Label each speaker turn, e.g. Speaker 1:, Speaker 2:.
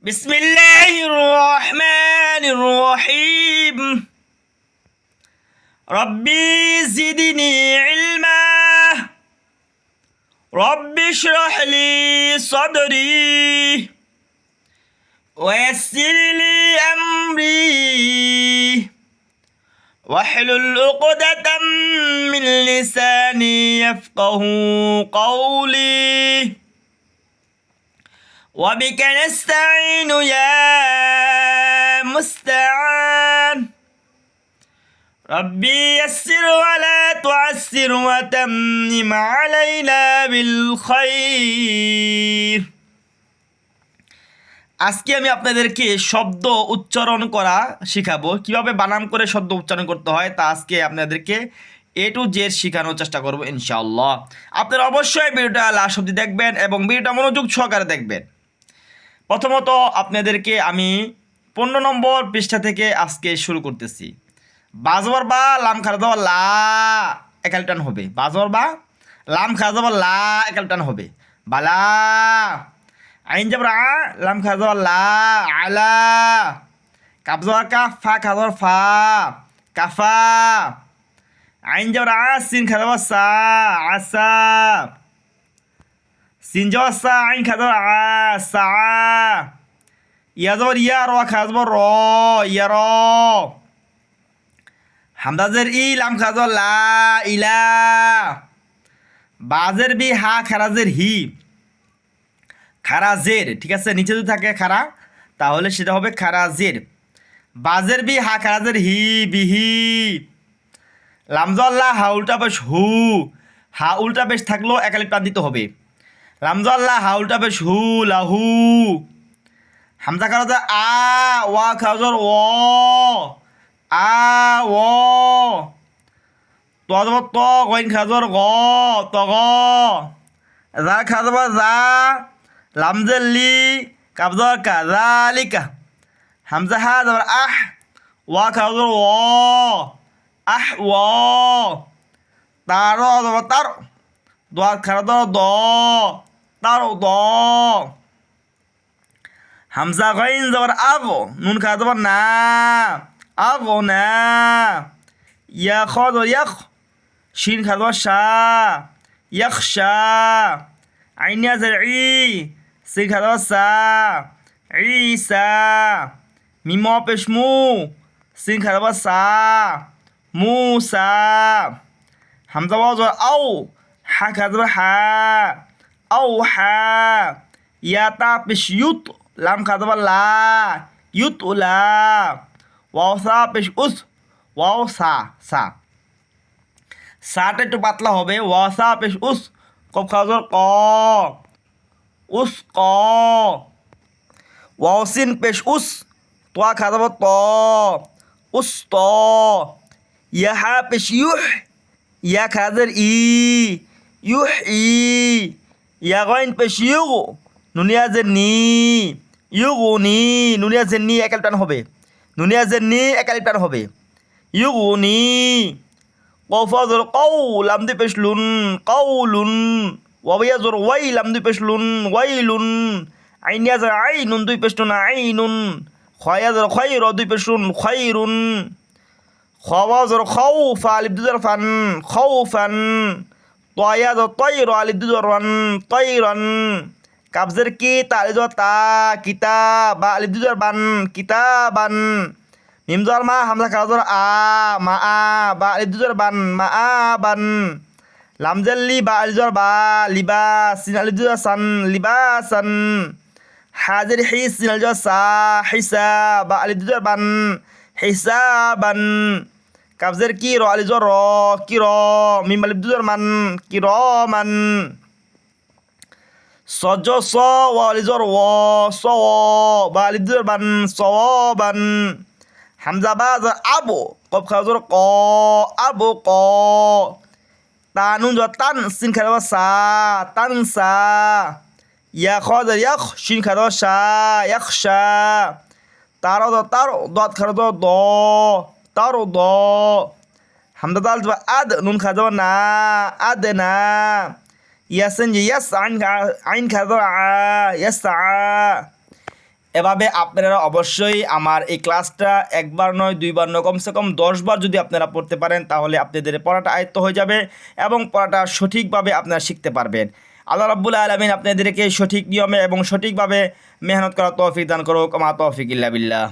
Speaker 1: بسم الله الرحمن الرحيم ربي زدني علما رب اشرح لي صدري ويسر لي أمري واحلل عقدة من لساني يفقه قولي وبك نستعين يا مستعان ربي يسر ولا تعسر وتمم علينا بالخير আজকে আমি আপনাদেরকে শব্দ উচ্চারণ করা শেখাবো, কিভাবে বানান করে শব্দ উচ্চারণ করতে হয় তা আজকে আপনাদেরকে এ টু জেড শেখানোর চেষ্টা করবো ইনশাআল্লাহ। আপনারা অবশ্যই ভিডিওটা লাস্ট অবধি দেখবেন এবং ভিডিওটা মনোযোগ সহকারে দেখবেন। প্রথমত আপনাদেরকে আমি 15 নম্বর পৃষ্ঠা থেকে আজকে শুরু করতেছি। বাজবর বা লাম খারা যাওয়া লা একালটান হবে, বাজবর বা লাম খারা যাওয়া লা একালটান হবে, বালা। আইন যাবর আ লাম খারা যাওয়া লা আলা, কাপ যাওয়ার কা ফা খারা যাওয়ার ফা কাফা। আইন যাবর আ সিন খারা যাওয়া সা আসা, সিন যাওয়া সা আইন খারা যাওয়া আ সা। ইয়া যাবর ইয়া র খারা যাবর র ইয়া র। হামদাজের ই লাম খারা যাওয়া লা ইলা। বাজের বি হা খারাজের হি, খারাজের, ঠিক আছে, নিচে যদি থাকে খারা তাহলে সেটা হবে খারাজের। বাজের বি হা খারাজের হি বিহি। লামজাল্লাহ হা উল্টা বেশ হু, হা উল্টা বেশ থাকলেও একালি প্রাণ দিতে হবে। লামজাল্লাহ হা উল্টা বেশ হু লাহু। হামজা খারাজা আ ওয়া খারাজর ও আ ও। ত যাব ত গইন খারাজর গ তগ। যা খারাজবা যা, লামজাল্লি কাবজর কা জালিকা। হামজা হা যাবার আহ ওয়া খারাজর ও আহ ও। তার যাবার তার, দোয়া খারাজর দ তার দ। হামজা গাইন যাবার আগ, নুন খারা যাবার না আগ না। ইয়া খ যাবার ইয়াখ, শিন খারা যাবার শা ইয়াখশা। আইনিয়া যাবার ই, সিন খারা যাবার সা ঈসা। মিম পেশ মু, সিন খারা যাবার সা মুসা। হামজা ওয়াও যাবার আও, হা খারা যাবার হা আও হা। ইয়া তা পেশ ইউত, লাম খারা যাবার লা ইউত উলা। ওয়াও সা পেশ উস, ওয়াও সা সা। সাটা একটু পাতলা হবে, ওয়াও সা পেশ উস, কফ খারা যাবার ক উস ক। ওয়াও সিন পেশ উস, তোয়া খারা যাবার ত উস ত। ইয়া হা পেশ ইউহ, ইয়া খারা যাবার ই ইউহ ই। ইয়া গইন পেশ ইউগ, নুনিয়া যে নি ইউগু নি। নুনিয়া যে নি একাল টান হবে, নুনিয়া যে নি একাল টান হবে ইউগু নি। কফা জোর কৌ লাম দি পেশ লুন কৌলুন। ওয়াবিয়া জোর ওয়াই লাম দি পেশ লুন ওয়াইলুন। আইনিয়া জোর আই নুন দুই পেশ নুন আইনুন। খয়া জোর খয় র দুই পেশ নুন খয়রুন। খাওয়া জোর খাও ফা আলিফ দু জোর ফান খাউফান। তয়া জোর তয় র আলিফ দু জোর রান তয়রান। কাবজের কি তালি জোর তা কিতা বা আলিফ দু জোর বান কিতাবান। মিম জোর মা হামজা খারা জোর আ মা আ বা আলিফ দু জোর বান মা আ বান। লামজাল্লি বা আলিফ জোর বা লিবা, সিন আলিফ দু জোর সান লিবাসান। হাজের হি সিন আলিফ জোর সা হিসা বা আলিফ দু জোর বান হিসাবান। কাবজের কি র আলিফ জোর র কি র, মিম আলিফ দু জোর মান কি র মান। সজ স ওয়া আলিফ জোর ও স বা আলিফ দু জোর বান স বান। হামজা বা জোর আবো, কফ খারা জোর ক আবো ক। তানুন জোর তান, সিন খারা যাবার সা তান সা। ইয়া খ জোর ইয়াখ, শিন খারা যাবার শা ইয়াখশা। তার তার দত খারা যাবার দ তার দ। হামজা দাল যাবার আদ, নুন খারা যাবার না আদ না। ইয়াসেন যে ইয়াস আইন খারা যাবার আ ইয়াস আ। এভাবে আপনারা অবশ্যই আমার এই ক্লাসটা একবার নয় দুইবার নয় কমসে কম 10 বার যদি আপনারা পড়তে পারেন তাহলে আপনাদের পড়াটা আয়ত্ত হয়ে যাবে এবং পড়াটা সঠিকভাবে আপনারা শিখতে পারবেন। আল্লাহ রাব্বুল আলামিন আপনাদেরকে সঠিক নিয়মে এবং সঠিকভাবে মেহনত করার তৌফিক দান করুক। মা তৌফিক ইল্লা বিল্লাহ।